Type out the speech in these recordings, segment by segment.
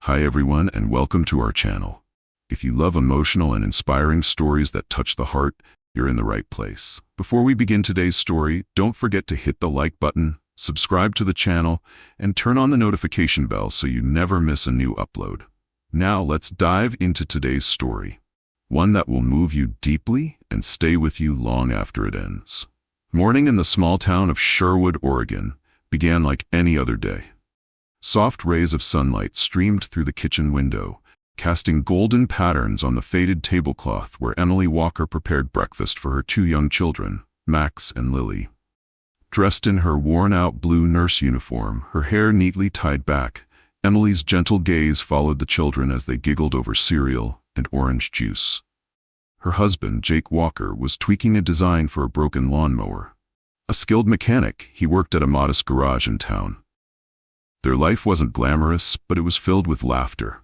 Hi everyone and welcome to our channel. If you love emotional and inspiring stories that touch the heart, you're in the right place. Before we begin today's story, don't forget to hit the like button, subscribe to the channel, and turn on the notification bell so you never miss a new upload. Now let's dive into today's story, one that will move you deeply and stay with you long after it ends. Morning in the small town of Sherwood, Oregon, began like any other day. Soft rays of sunlight streamed through the kitchen window, casting golden patterns on the faded tablecloth where Emily Walker prepared breakfast for her two young children, Max and Lily. Dressed in her worn-out blue nurse uniform, her hair neatly tied back, Emily's gentle gaze followed the children as they giggled over cereal and orange juice. Her husband, Jake Walker, was tweaking a design for a broken lawnmower. A skilled mechanic, he worked at a modest garage in town. Their life wasn't glamorous, but it was filled with laughter.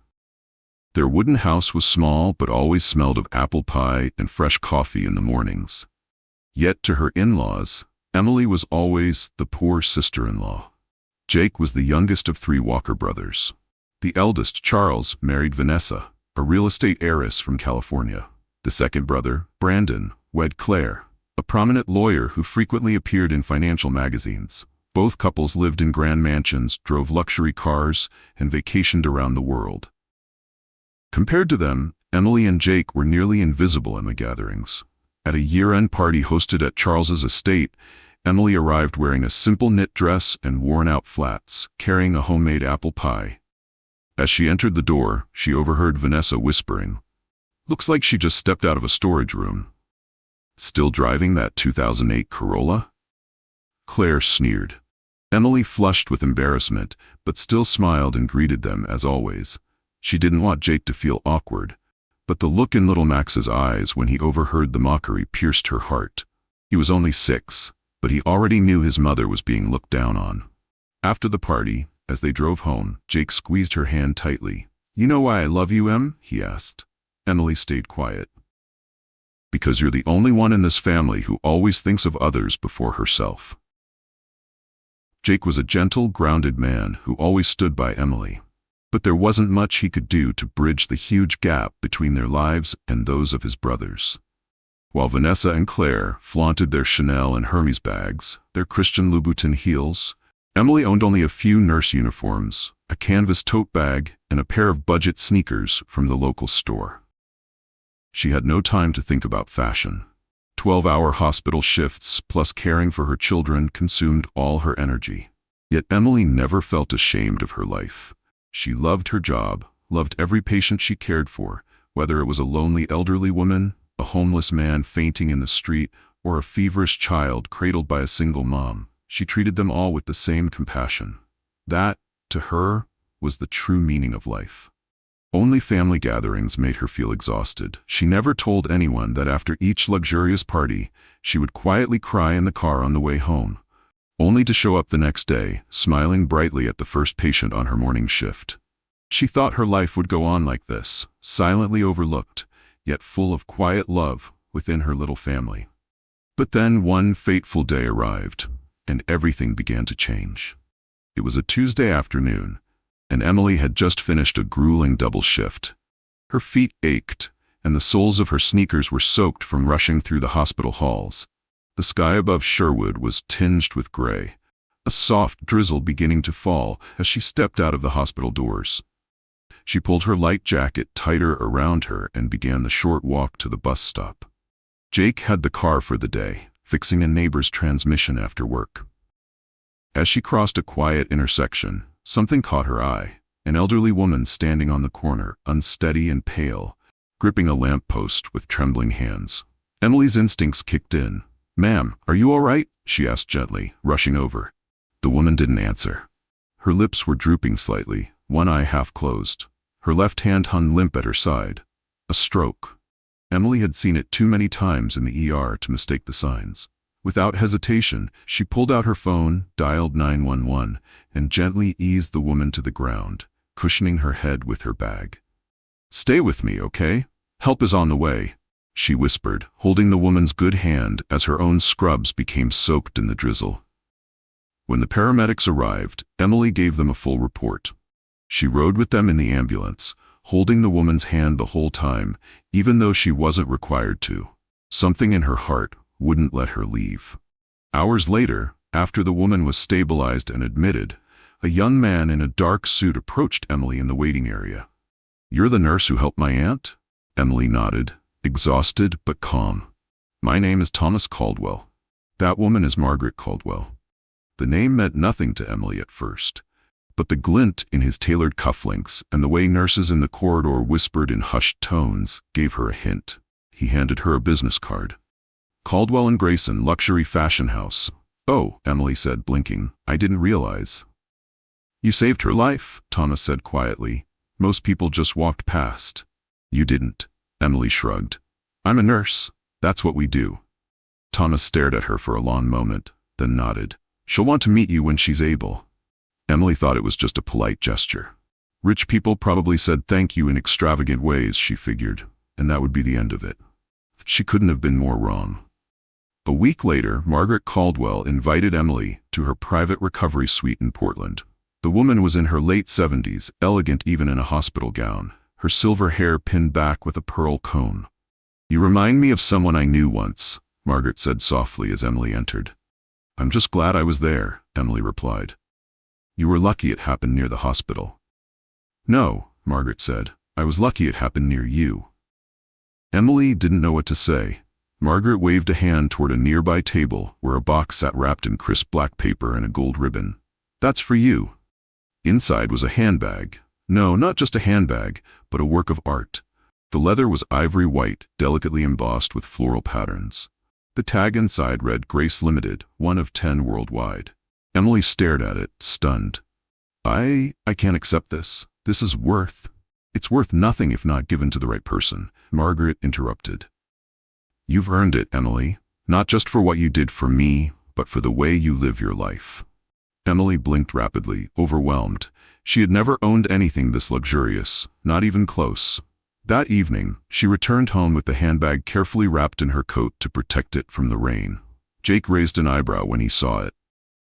Their wooden house was small, but always smelled of apple pie and fresh coffee in the mornings. Yet to her in-laws, Emily was always the poor sister-in-law. Jake was the youngest of three Walker brothers. The eldest, Charles, married Vanessa, a real estate heiress from California. The second brother, Brandon, wed Claire, a prominent lawyer who frequently appeared in financial magazines. Both couples lived in grand mansions, drove luxury cars, and vacationed around the world. Compared to them, Emily and Jake were nearly invisible in the gatherings. At a year-end party hosted at Charles's estate, Emily arrived wearing a simple knit dress and worn-out flats, carrying a homemade apple pie. As she entered the door, she overheard Vanessa whispering, "Looks like she just stepped out of a storage room." "Still driving that 2008 Corolla?" Claire sneered. Emily flushed with embarrassment, but still smiled and greeted them as always. She didn't want Jake to feel awkward, but the look in little Max's eyes when he overheard the mockery pierced her heart. He was only 6, but he already knew his mother was being looked down on. After the party, as they drove home, Jake squeezed her hand tightly. "You know why I love you, Em?" he asked. Emily stayed quiet. "Because you're the only one in this family who always thinks of others before herself." Jake was a gentle, grounded man who always stood by Emily. But there wasn't much he could do to bridge the huge gap between their lives and those of his brothers. While Vanessa and Claire flaunted their Chanel and Hermes bags, their Christian Louboutin heels, Emily owned only a few nurse uniforms, a canvas tote bag, and a pair of budget sneakers from the local store. She had no time to think about fashion. 12-hour hospital shifts plus caring for her children consumed all her energy. Yet Emily never felt ashamed of her life. She loved her job, loved every patient she cared for, whether it was a lonely elderly woman, a homeless man fainting in the street, or a feverish child cradled by a single mom. She treated them all with the same compassion. That, to her, was the true meaning of life. Only family gatherings made her feel exhausted. She never told anyone that after each luxurious party, she would quietly cry in the car on the way home, only to show up the next day, smiling brightly at the first patient on her morning shift. She thought her life would go on like this, silently overlooked, yet full of quiet love within her little family. But then one fateful day arrived, and everything began to change. It was a Tuesday afternoon, and Emily had just finished a grueling double shift. Her feet ached, and the soles of her sneakers were soaked from rushing through the hospital halls. The sky above Sherwood was tinged with gray, a soft drizzle beginning to fall as she stepped out of the hospital doors. She pulled her light jacket tighter around her and began the short walk to the bus stop. Jake had the car for the day, fixing a neighbor's transmission after work. As she crossed a quiet intersection, something caught her eye. An elderly woman standing on the corner, unsteady and pale, gripping a lamppost with trembling hands. Emily's instincts kicked in. "Ma'am, are you all right?" she asked gently, rushing over. The woman didn't answer. Her lips were drooping slightly, one eye half closed. Her left hand hung limp at her side. A stroke. Emily had seen it too many times in the ER to mistake the signs. Without hesitation, she pulled out her phone, dialed 911, and gently eased the woman to the ground, cushioning her head with her bag. "Stay with me, okay? Help is on the way," she whispered, holding the woman's good hand as her own scrubs became soaked in the drizzle. When the paramedics arrived, Emily gave them a full report. She rode with them in the ambulance, holding the woman's hand the whole time, even though she wasn't required to. Something in her heart wouldn't let her leave. Hours later, after the woman was stabilized and admitted, a young man in a dark suit approached Emily in the waiting area. "You're the nurse who helped my aunt?" Emily nodded, exhausted but calm. "My name is Thomas Caldwell. That woman is Margaret Caldwell." The name meant nothing to Emily at first, but the glint in his tailored cufflinks and the way nurses in the corridor whispered in hushed tones gave her a hint. He handed her a business card. "Caldwell and Grayson, luxury fashion house." "Oh," Emily said, blinking. "I didn't realize." "You saved her life," Thomas said quietly. "Most people just walked past." "You didn't," Emily shrugged. "I'm a nurse. That's what we do." Thomas stared at her for a long moment, then nodded. "She'll want to meet you when she's able." Emily thought it was just a polite gesture. Rich people probably said thank you in extravagant ways, she figured, and that would be the end of it. She couldn't have been more wrong. A week later, Margaret Caldwell invited Emily to her private recovery suite in Portland. The woman was in her late 70s, elegant even in a hospital gown, her silver hair pinned back with a pearl comb. "You remind me of someone I knew once," Margaret said softly as Emily entered. "I'm just glad I was there," Emily replied. "You were lucky it happened near the hospital." "No," Margaret said. "I was lucky it happened near you." Emily didn't know what to say. Margaret waved a hand toward a nearby table where a box sat wrapped in crisp black paper and a gold ribbon. "That's for you." Inside was a handbag. No, not just a handbag, but a work of art. The leather was ivory white, delicately embossed with floral patterns. The tag inside read Grace Limited, 1 of 10 worldwide. Emily stared at it, stunned. I can't accept this. It's worth nothing if not given to the right person," Margaret interrupted. "You've earned it, Emily, not just for what you did for me, but for the way you live your life." Emily blinked rapidly, overwhelmed. She had never owned anything this luxurious, not even close. That evening, she returned home with the handbag carefully wrapped in her coat to protect it from the rain. Jake raised an eyebrow when he saw it.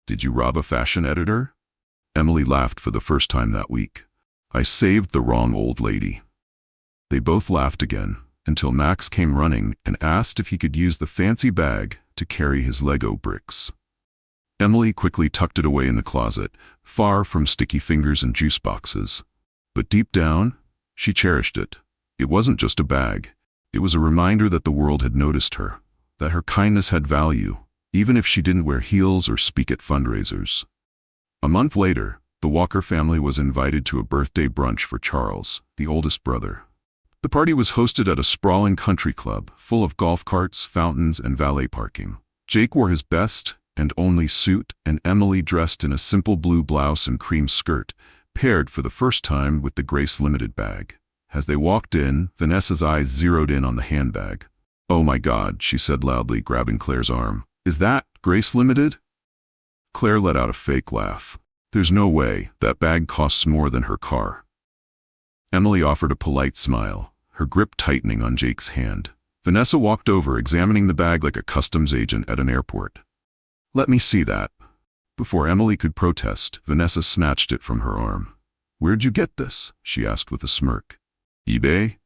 "Did you rob a fashion editor?" Emily laughed for the first time that week. "I saved the wrong old lady." They both laughed again, until Max came running and asked if he could use the fancy bag to carry his Lego bricks. Emily quickly tucked it away in the closet, far from sticky fingers and juice boxes. But deep down, she cherished it. It wasn't just a bag. It was a reminder that the world had noticed her, that her kindness had value, even if she didn't wear heels or speak at fundraisers. A month later, the Walker family was invited to a birthday brunch for Charles, the oldest brother. The party was hosted at a sprawling country club, full of golf carts, fountains, and valet parking. Jake wore his best and only suit, and Emily dressed in a simple blue blouse and cream skirt, paired for the first time with the Grace Limited bag. As they walked in, Vanessa's eyes zeroed in on the handbag. "Oh my God," she said loudly, grabbing Claire's arm. "Is that Grace Limited?" Claire let out a fake laugh. "There's no way. That bag costs more than her car." Emily offered a polite smile, her grip tightening on Jake's hand. Vanessa walked over, examining the bag like a customs agent at an airport. "Let me see that." Before Emily could protest, Vanessa snatched it from her arm. "Where'd you get this?" she asked with a smirk. "eBay?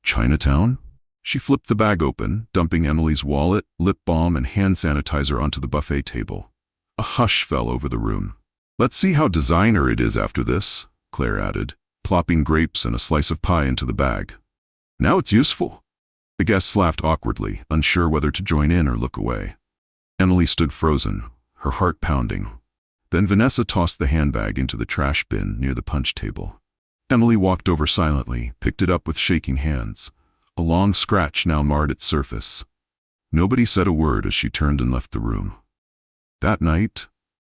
Chinatown?" She flipped the bag open, dumping Emily's wallet, lip balm, and hand sanitizer onto the buffet table. A hush fell over the room. "Let's see how designer it is after this," Claire added, plopping grapes and a slice of pie into the bag. "Now it's useful." The guests laughed awkwardly, unsure whether to join in or look away. Emily stood frozen, her heart pounding. Then Vanessa tossed the handbag into the trash bin near the punch table. Emily walked over silently, picked it up with shaking hands. A long scratch now marred its surface. Nobody said a word as she turned and left the room. That night,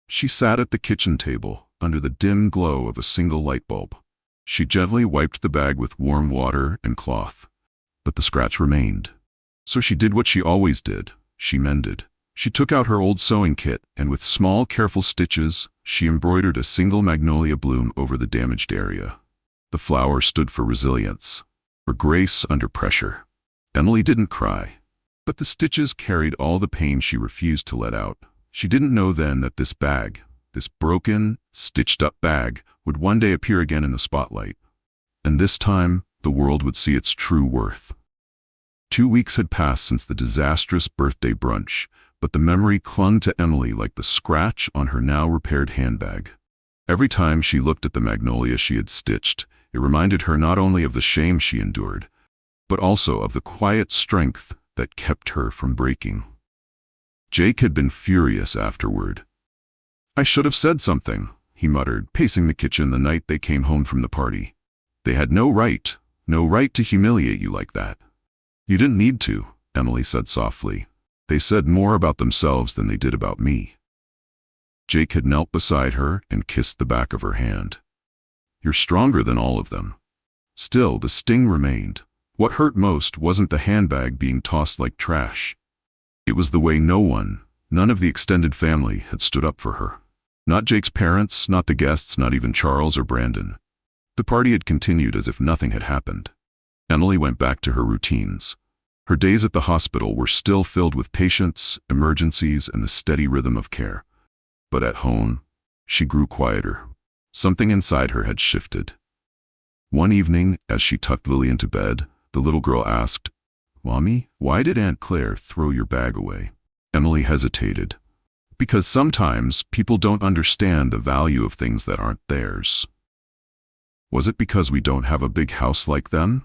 she sat at the kitchen table, under the dim glow of a single light bulb. She gently wiped the bag with warm water and cloth. But the scratch remained. So she did what she always did. She mended. She took out her old sewing kit, and with small, careful stitches, she embroidered a single magnolia bloom over the damaged area. The flower stood for resilience, for grace under pressure. Emily didn't cry, but the stitches carried all the pain she refused to let out. She didn't know then that this bag, this broken, stitched-up bag would one day appear again in the spotlight. And this time, the world would see its true worth. 2 weeks had passed since the disastrous birthday brunch, but the memory clung to Emily like the scratch on her now-repaired handbag. Every time she looked at the magnolia she had stitched, it reminded her not only of the shame she endured, but also of the quiet strength that kept her from breaking. Jake had been furious afterward. "I should have said something," he muttered, pacing the kitchen the night they came home from the party. "They had no right to humiliate you like that." "You didn't need to," Emily said softly. "They said more about themselves than they did about me." Jake had knelt beside her and kissed the back of her hand. "You're stronger than all of them." Still, the sting remained. What hurt most wasn't the handbag being tossed like trash. It was the way none of the extended family had stood up for her. Not Jake's parents, not the guests, not even Charles or Brandon. The party had continued as if nothing had happened. Emily went back to her routines. Her days at the hospital were still filled with patients, emergencies, and the steady rhythm of care. But at home, she grew quieter. Something inside her had shifted. One evening, as she tucked Lily into bed, the little girl asked, "Mommy, why did Aunt Claire throw your bag away?" Emily hesitated. "Because sometimes people don't understand the value of things that aren't theirs." "Was it because we don't have a big house like them?"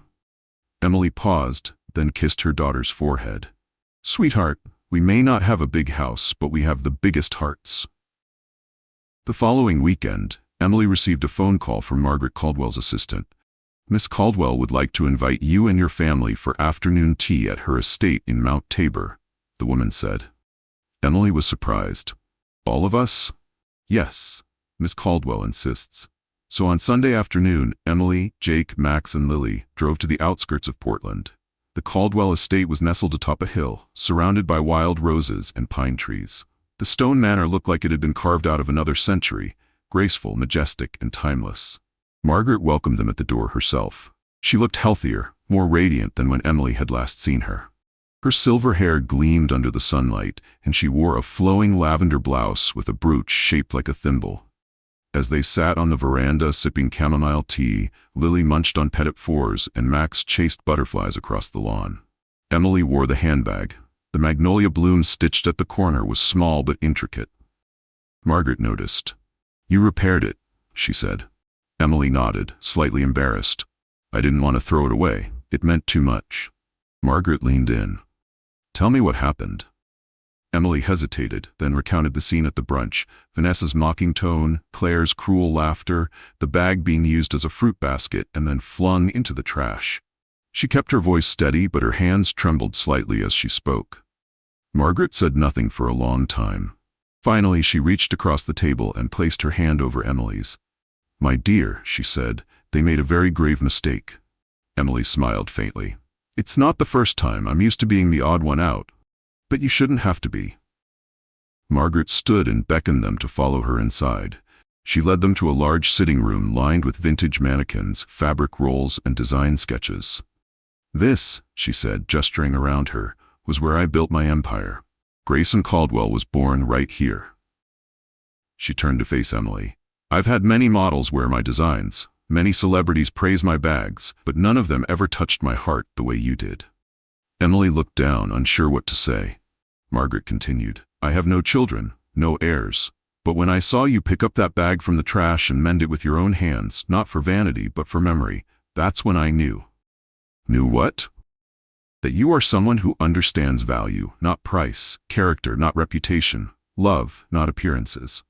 Emily paused, then kissed her daughter's forehead. "Sweetheart, we may not have a big house, but we have the biggest hearts." The following weekend, Emily received a phone call from Margaret Caldwell's assistant. "Miss Caldwell would like to invite you and your family for afternoon tea at her estate in Mount Tabor," the woman said. Emily was surprised. "All of us?" "Yes, Miss Caldwell insists." So on Sunday afternoon, Emily, Jake, Max, and Lily drove to the outskirts of Portland. The Caldwell estate was nestled atop a hill, surrounded by wild roses and pine trees. The stone manor looked like it had been carved out of another century, graceful, majestic, and timeless. Margaret welcomed them at the door herself. She looked healthier, more radiant than when Emily had last seen her. Her silver hair gleamed under the sunlight, and she wore a flowing lavender blouse with a brooch shaped like a thimble. As they sat on the veranda sipping chamomile tea, Lily munched on petit fours and Max chased butterflies across the lawn. Emily wore the handbag. The magnolia bloom stitched at the corner was small but intricate. Margaret noticed. "You repaired it," she said. Emily nodded, slightly embarrassed. "I didn't want to throw it away. It meant too much." Margaret leaned in. "Tell me what happened." Emily hesitated, then recounted the scene at the brunch, Vanessa's mocking tone, Claire's cruel laughter, the bag being used as a fruit basket and then flung into the trash. She kept her voice steady, but her hands trembled slightly as she spoke. Margaret said nothing for a long time. Finally, she reached across the table and placed her hand over Emily's. "My dear," she said, "they made a very grave mistake." Emily smiled faintly. "It's not the first time. I'm used to being the odd one out. But you shouldn't have to be." Margaret stood and beckoned them to follow her inside. She led them to a large sitting room lined with vintage mannequins, fabric rolls, and design sketches. "This," she said, gesturing around her, "was where I built my empire. Grayson Caldwell was born right here." She turned to face Emily. "I've had many models wear my designs. Many celebrities praise my bags, but none of them ever touched my heart the way you did." Emily looked down, unsure what to say. Margaret continued, "I have no children, no heirs. But when I saw you pick up that bag from the trash and mend it with your own hands, not for vanity, but for memory, that's when I knew." "Knew what?" "That you are someone who understands value, not price, character, not reputation, love, not appearances."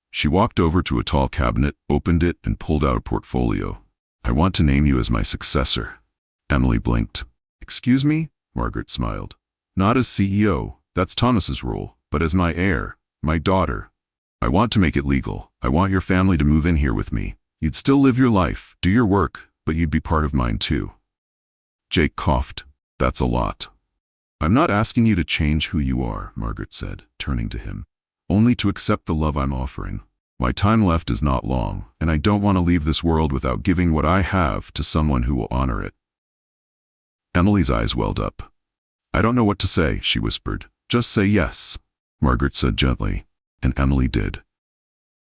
She walked over to a tall cabinet, opened it, and pulled out a portfolio. "I want to name you as my successor." Emily blinked. "Excuse me?" Margaret smiled. "Not as CEO, that's Thomas's role, but as my heir, my daughter. I want to make it legal. I want your family to move in here with me. You'd still live your life, do your work, but you'd be part of mine too." Jake coughed. "That's a lot." "I'm not asking you to change who you are," Margaret said, turning to him. "Only to accept the love I'm offering. My time left is not long, and I don't want to leave this world without giving what I have to someone who will honor it." Emily's eyes welled up. "I don't know what to say," she whispered. "Just say yes." Margaret said gently, and Emily did.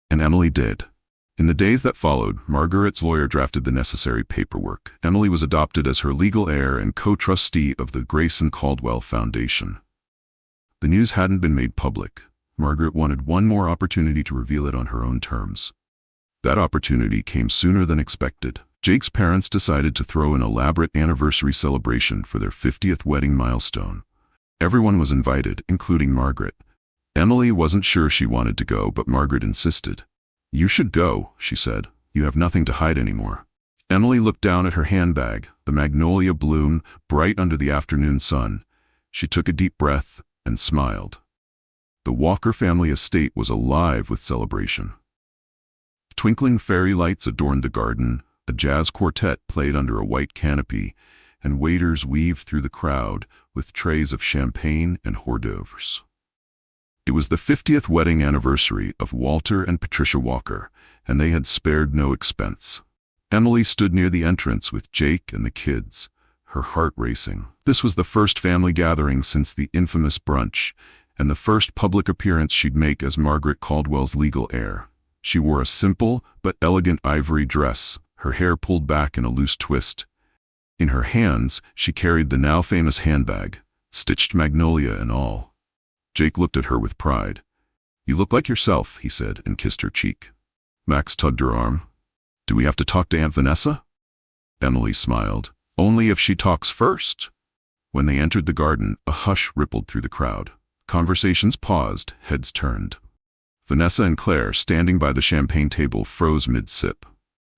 And Emily did. In the days that followed, Margaret's lawyer drafted the necessary paperwork. Emily was adopted as her legal heir and co-trustee of the Grayson Caldwell Foundation. The news hadn't been made public. Margaret wanted one more opportunity to reveal it on her own terms. That opportunity came sooner than expected. Jake's parents decided to throw an elaborate anniversary celebration for their 50th wedding milestone. Everyone was invited, including Margaret. Emily wasn't sure she wanted to go, but Margaret insisted. "You should go," she said. "You have nothing to hide anymore." Emily looked down at her handbag, the magnolia bloom, bright under the afternoon sun. She took a deep breath and smiled. The Walker family estate was alive with celebration. Twinkling fairy lights adorned the garden, a jazz quartet played under a white canopy, and waiters weaved through the crowd with trays of champagne and hors d'oeuvres. It was the 50th wedding anniversary of Walter and Patricia Walker, and they had spared no expense. Emily stood near the entrance with Jake and the kids, her heart racing. This was the first family gathering since the infamous brunch, and the first public appearance she'd make as Margaret Caldwell's legal heir. She wore a simple but elegant ivory dress, her hair pulled back in a loose twist. In her hands, she carried the now famous handbag, stitched magnolia and all. Jake looked at her with pride. "You look like yourself," he said, and kissed her cheek. Max tugged her arm. "Do we have to talk to Aunt Vanessa?" Emily smiled. "Only if she talks first." When they entered the garden, a hush rippled through the crowd. Conversations paused, heads turned. Vanessa and Claire, standing by the champagne table, froze mid-sip.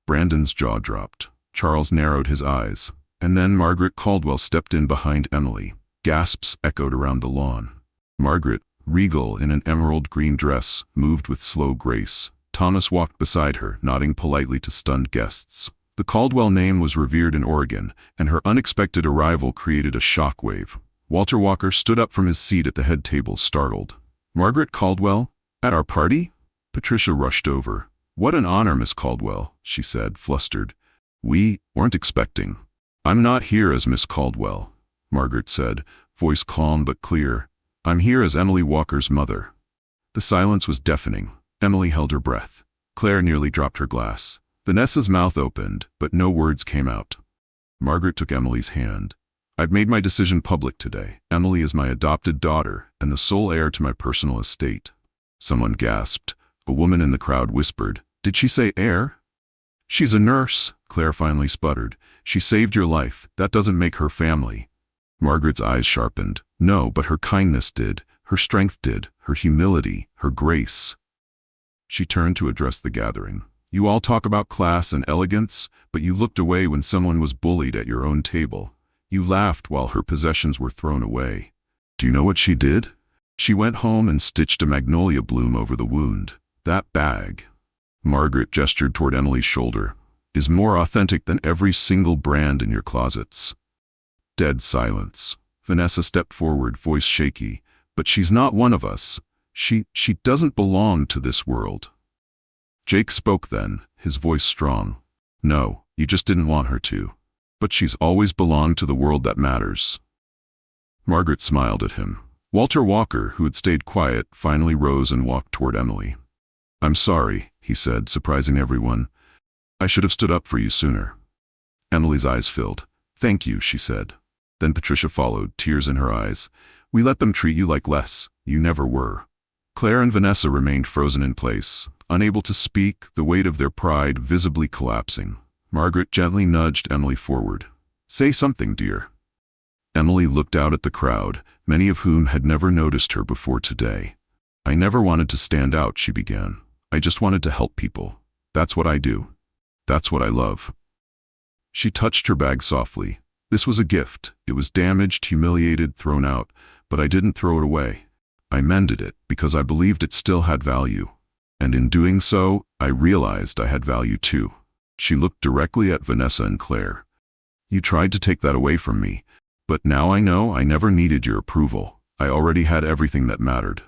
Brandon's jaw dropped. Charles narrowed his eyes. And then Margaret Caldwell stepped in behind Emily. Gasps echoed around the lawn. Margaret, regal in an emerald green dress, moved with slow grace. Thomas walked beside her, nodding politely to stunned guests. The Caldwell name was revered in Oregon, and her unexpected arrival created a shockwave. Walter Walker stood up from his seat at the head table, startled. "Margaret Caldwell? At our party?" Patricia rushed over. "What an honor, Miss Caldwell," she said, flustered. "We weren't expecting." "I'm not here as Miss Caldwell," Margaret said, voice calm but clear. "I'm here as Emily Walker's mother." The silence was deafening. Emily held her breath. Claire nearly dropped her glass. Vanessa's mouth opened, but no words came out. Margaret took Emily's hand. "I've made my decision public today. Emily is my adopted daughter and the sole heir to my personal estate." Someone gasped. A woman in the crowd whispered, "Did she say heir?" "She's a nurse," Claire finally sputtered. "She saved your life. That doesn't make her family." Margaret's eyes sharpened. "No, but her kindness did. Her strength did. Her humility. Her grace." She turned to address the gathering. "You all talk about class and elegance, but you looked away when someone was bullied at your own table. You laughed while her possessions were thrown away. Do you know what she did? She went home and stitched a magnolia bloom over the wound. That bag," Margaret gestured toward Emily's shoulder, "is more authentic than every single brand in your closets." Dead silence. Vanessa stepped forward, voice shaky. "But she's not one of us. She doesn't belong to this world." Jake spoke then, his voice strong. "No, you just didn't want her to. But she's always belonged to the world that matters." Margaret smiled at him. Walter Walker, who had stayed quiet, finally rose and walked toward Emily. "I'm sorry," he said, surprising everyone. "I should have stood up for you sooner." Emily's eyes filled. "Thank you," she said. Then Patricia followed, tears in her eyes. "We let them treat you like less. You never were." Claire and Vanessa remained frozen in place, unable to speak, the weight of their pride visibly collapsing. Margaret gently nudged Emily forward. "Say something, dear." Emily looked out at the crowd, many of whom had never noticed her before today. "I never wanted to stand out," she began. "I just wanted to help people. That's what I do. That's what I love." She touched her bag softly. "This was a gift. It was damaged, humiliated, thrown out, but I didn't throw it away. I mended it because I believed it still had value. And in doing so, I realized I had value too." She looked directly at Vanessa and Claire. "You tried to take that away from me, but now I know I never needed your approval. I already had everything that mattered."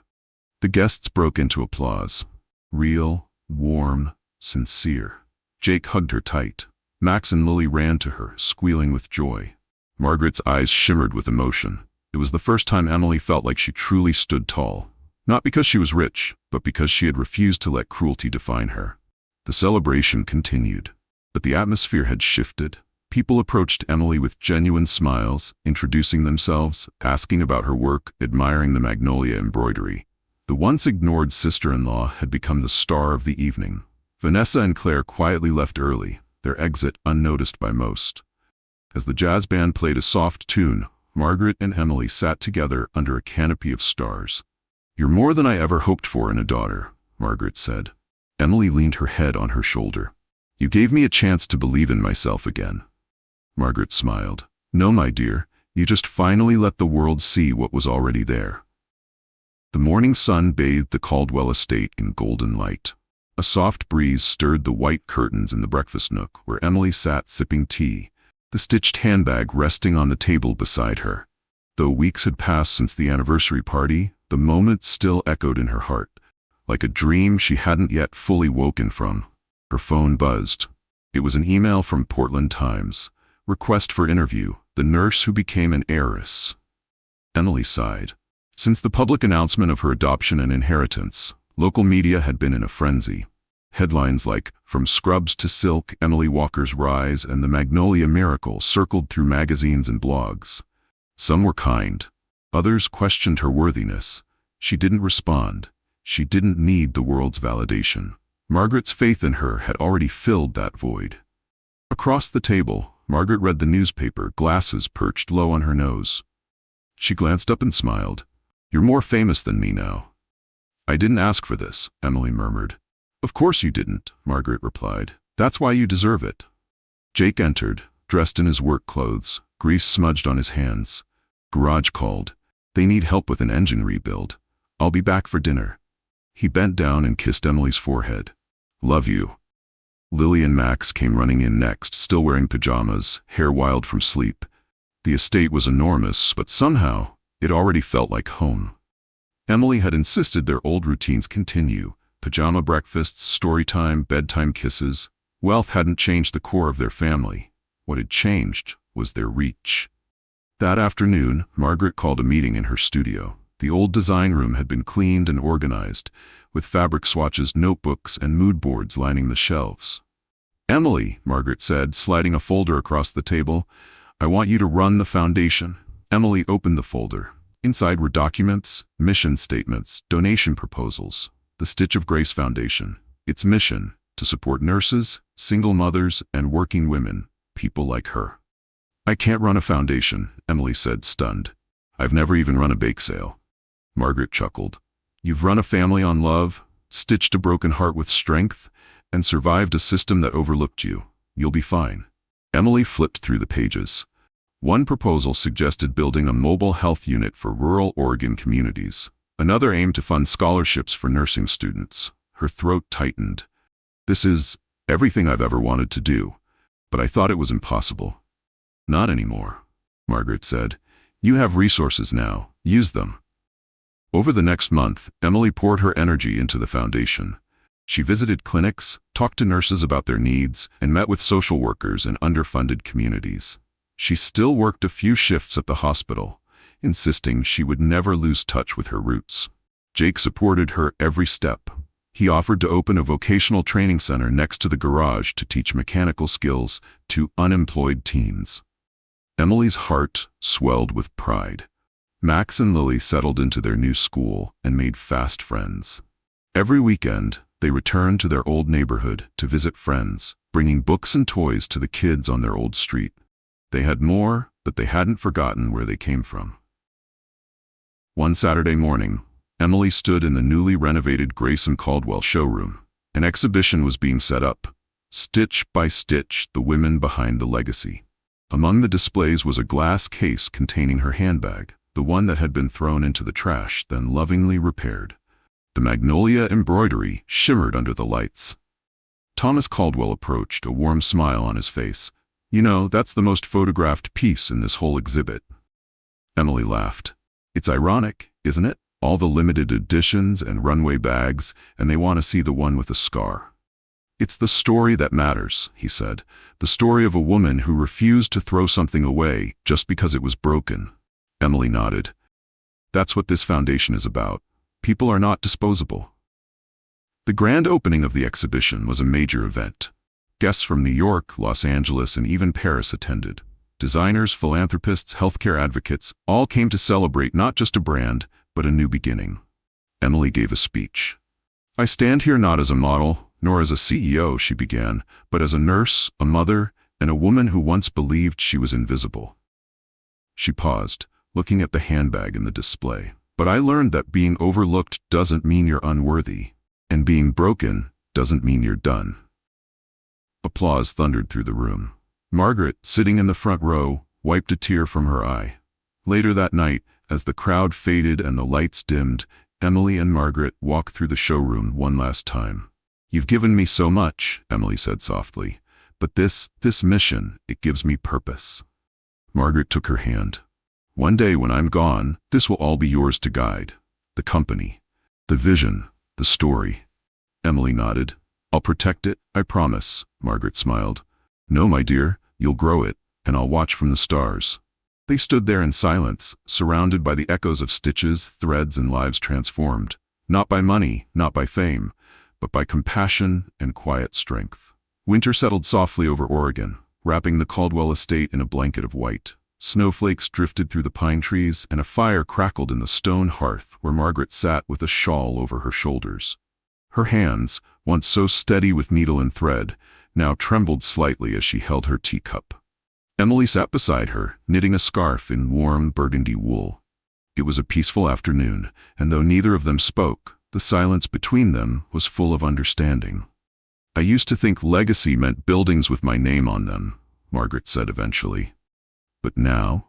The guests broke into applause. Real, warm, sincere. Jake hugged her tight. Max and Lily ran to her, squealing with joy. Margaret's eyes shimmered with emotion. It was the first time Emily felt like she truly stood tall. Not because she was rich, but because she had refused to let cruelty define her. The celebration continued, but the atmosphere had shifted. People approached Emily with genuine smiles, introducing themselves, asking about her work, admiring the magnolia embroidery. The once ignored sister-in-law had become the star of the evening. Vanessa and Claire quietly left early, their exit unnoticed by most. As the jazz band played a soft tune, Margaret and Emily sat together under a canopy of stars. "You're more than I ever hoped for in a daughter," Margaret said. Emily leaned her head on her shoulder. "You gave me a chance to believe in myself again." Margaret smiled. "No, my dear, you just finally let the world see what was already there." The morning sun bathed the Caldwell estate in golden light. A soft breeze stirred the white curtains in the breakfast nook where Emily sat sipping tea, the stitched handbag resting on the table beside her. Though weeks had passed since the anniversary party, the moment still echoed in her heart, like a dream she hadn't yet fully woken from. Her phone buzzed. It was an email from Portland Times. Request for interview, the nurse who became an heiress. Emily sighed. Since the public announcement of her adoption and inheritance, local media had been in a frenzy. Headlines like, "From Scrubs to Silk, Emily Walker's Rise," and "The Magnolia Miracle" circled through magazines and blogs. Some were kind. Others questioned her worthiness. She didn't respond. She didn't need the world's validation. Margaret's faith in her had already filled that void. Across the table, Margaret read the newspaper, glasses perched low on her nose. She glanced up and smiled. "You're more famous than me now." "I didn't ask for this," Emily murmured. "Of course you didn't," Margaret replied. "That's why you deserve it." Jake entered, dressed in his work clothes, grease smudged on his hands. Garage called. "They need help with an engine rebuild. I'll be back for dinner." He bent down and kissed Emily's forehead. "Love you." Lily and Max came running in next, still wearing pajamas, hair wild from sleep. The estate was enormous, but somehow it already felt like home. Emily had insisted their old routines continue. Pajama breakfasts, story time, bedtime kisses. Wealth hadn't changed the core of their family. What had changed was their reach. That afternoon, Margaret called a meeting in her studio. The old design room had been cleaned and organized, with fabric swatches, notebooks, and mood boards lining the shelves. "Emily," Margaret said, sliding a folder across the table, "I want you to run the foundation." Emily opened the folder. Inside were documents, mission statements, donation proposals. The Stitch of Grace Foundation. Its mission: to support nurses, single mothers, and working women, people like her. "I can't run a foundation," Emily said, stunned. "I've never even run a bake sale." Margaret chuckled. "You've run a family on love, stitched a broken heart with strength, and survived a system that overlooked you. You'll be fine." Emily flipped through the pages. One proposal suggested building a mobile health unit for rural Oregon communities. Another aimed to fund scholarships for nursing students. Her throat tightened. "This is everything I've ever wanted to do, but I thought it was impossible." "Not anymore," Margaret said. "You have resources now. Use them." Over the next month, Emily poured her energy into the foundation. She visited clinics, talked to nurses about their needs, and met with social workers in underfunded communities. She still worked a few shifts at the hospital, insisting she would never lose touch with her roots. Jake supported her every step. He offered to open a vocational training center next to the garage to teach mechanical skills to unemployed teens. Emily's heart swelled with pride. Max and Lily settled into their new school and made fast friends. Every weekend, they returned to their old neighborhood to visit friends, bringing books and toys to the kids on their old street. They had more, but they hadn't forgotten where they came from. One Saturday morning, Emily stood in the newly renovated Grace and Caldwell showroom. An exhibition was being set up. Stitch by stitch, the women behind the legacy. Among the displays was a glass case containing her handbag, the one that had been thrown into the trash, then lovingly repaired. The magnolia embroidery shimmered under the lights. Thomas Caldwell approached, a warm smile on his face. "You know, that's the most photographed piece in this whole exhibit." Emily laughed. "It's ironic, isn't it? All the limited editions and runway bags, and they want to see the one with a scar." "It's the story that matters," he said. "The story of a woman who refused to throw something away just because it was broken." Emily nodded. "That's what this foundation is about. People are not disposable. The grand opening of the exhibition was a major event. Guests from New York, Los Angeles, and even Paris attended. Designers, philanthropists, healthcare advocates all came to celebrate not just a brand, but a new beginning. Emily gave a speech. "I stand here not as a model, nor as a CEO," she began, "but as a nurse, a mother, and a woman who once believed she was invisible." She paused, looking at the handbag in the display. "But I learned that being overlooked doesn't mean you're unworthy, and being broken doesn't mean you're done." Applause thundered through the room. Margaret, sitting in the front row, wiped a tear from her eye. Later that night, as the crowd faded and the lights dimmed, Emily and Margaret walked through the showroom one last time. "You've given me so much," Emily said softly, "but this mission, it gives me purpose." Margaret took her hand. "One day when I'm gone, this will all be yours to guide. The company, the vision, the story." Emily nodded. "I'll protect it, I promise," Margaret smiled. "No, my dear, you'll grow it, and I'll watch from the stars." They stood there in silence, surrounded by the echoes of stitches, threads, and lives transformed, not by money, not by fame, but by compassion and quiet strength. Winter settled softly over Oregon, wrapping the Caldwell estate in a blanket of white. Snowflakes drifted through the pine trees, and a fire crackled in the stone hearth where Margaret sat with a shawl over her shoulders. Her hands, once so steady with needle and thread, now trembled slightly as she held her teacup. Emily sat beside her, knitting a scarf in warm burgundy wool. It was a peaceful afternoon, and though neither of them spoke, the silence between them was full of understanding. "I used to think legacy meant buildings with my name on them," Margaret said eventually. "But now,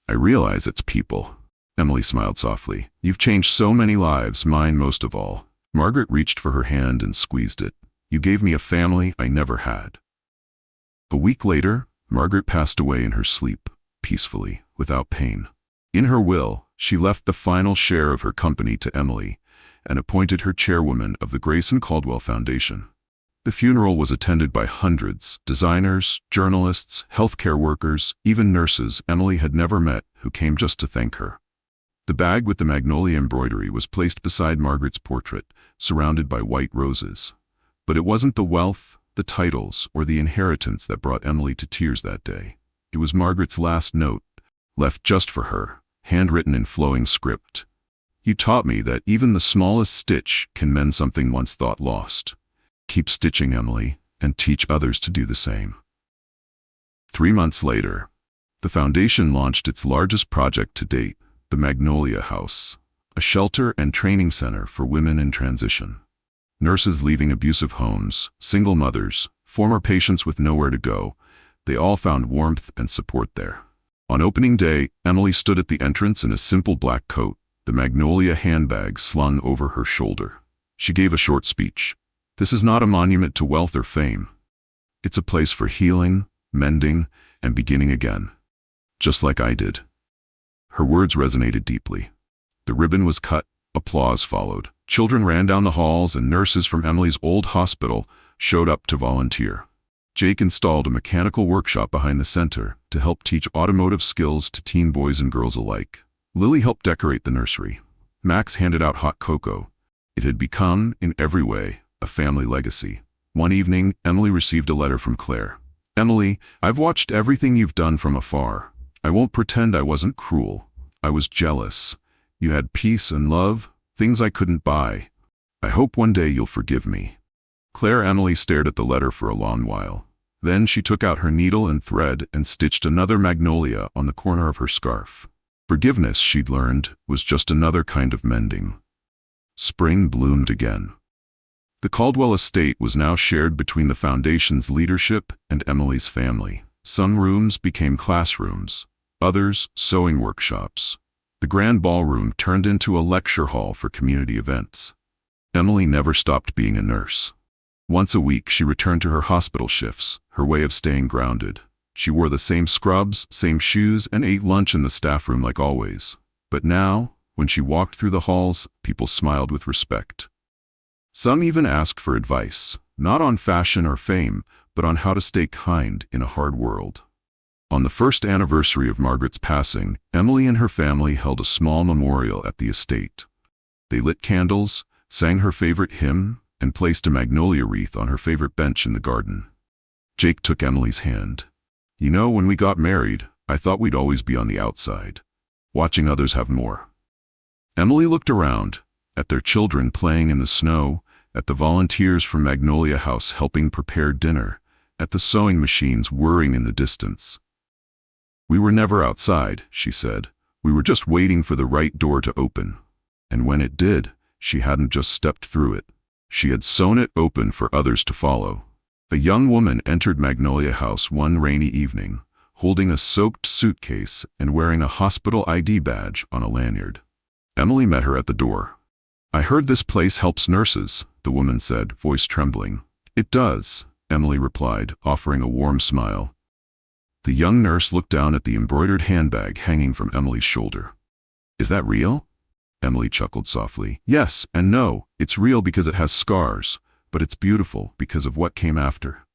I realize it's people." Emily smiled softly. "You've changed so many lives, mine most of all." Margaret reached for her hand and squeezed it. "You gave me a family I never had." A week later, Margaret passed away in her sleep, peacefully, without pain. In her will, she left the final share of her company to Emily and appointed her chairwoman of the Grayson Caldwell Foundation. The funeral was attended by hundreds, designers, journalists, healthcare workers, even nurses Emily had never met who came just to thank her. The bag with the magnolia embroidery was placed beside Margaret's portrait, surrounded by white roses. But it wasn't the wealth, the titles, or the inheritance that brought Emily to tears that day. It was Margaret's last note, left just for her, handwritten in flowing script. "You taught me that even the smallest stitch can mend something once thought lost. Keep stitching, Emily, and teach others to do the same." 3 months later, the foundation launched its largest project to date, the Magnolia House, a shelter and training center for women in transition. Nurses leaving abusive homes, single mothers, former patients with nowhere to go, they all found warmth and support there. On opening day, Emily stood at the entrance in a simple black coat, the magnolia handbag slung over her shoulder. She gave a short speech. "This is not a monument to wealth or fame. It's a place for healing, mending, and beginning again. Just like I did." Her words resonated deeply. The ribbon was cut, applause followed. Children ran down the halls, and nurses from Emily's old hospital showed up to volunteer. Jake installed a mechanical workshop behind the center to help teach automotive skills to teen boys and girls alike. Lily helped decorate the nursery. Max handed out hot cocoa. It had become, in every way, a family legacy. One evening, Emily received a letter from Claire. "Emily, I've watched everything you've done from afar. I won't pretend I wasn't cruel. I was jealous. You had peace and love, things I couldn't buy. I hope one day you'll forgive me." Emily stared at the letter for a long while. Then she took out her needle and thread and stitched another magnolia on the corner of her scarf. Forgiveness, she'd learned, was just another kind of mending. Spring bloomed again. The Caldwell estate was now shared between the foundation's leadership and Emily's family. Some rooms became classrooms, others sewing workshops. The grand ballroom turned into a lecture hall for community events. Emily never stopped being a nurse. Once a week, she returned to her hospital shifts, her way of staying grounded. She wore the same scrubs, same shoes, and ate lunch in the staff room like always. But now, when she walked through the halls, people smiled with respect. Some even asked for advice, not on fashion or fame, but on how to stay kind in a hard world. On the first anniversary of Margaret's passing, Emily and her family held a small memorial at the estate. They lit candles, sang her favorite hymn, and placed a magnolia wreath on her favorite bench in the garden. Jake took Emily's hand. You know, when we got married, I thought we'd always be on the outside, watching others have more. Emily looked around, at their children playing in the snow, at the volunteers from Magnolia House helping prepare dinner, at the sewing machines whirring in the distance. We were never outside, she said. We were just waiting for the right door to open. And when it did, she hadn't just stepped through it. She had sewn it open for others to follow. A young woman entered Magnolia House one rainy evening, holding a soaked suitcase and wearing a hospital ID badge on a lanyard. Emily met her at the door. I heard this place helps nurses, the woman said, voice trembling. It does, Emily replied, offering a warm smile. The young nurse looked down at the embroidered handbag hanging from Emily's shoulder. Is that real? Emily chuckled softly. Yes and no. It's real because it has scars, but it's beautiful because of what came after.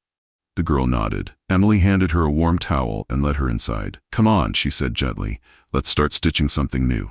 The girl nodded. Emily handed her a warm towel and led her inside. Come on, she said gently. Let's start stitching something new.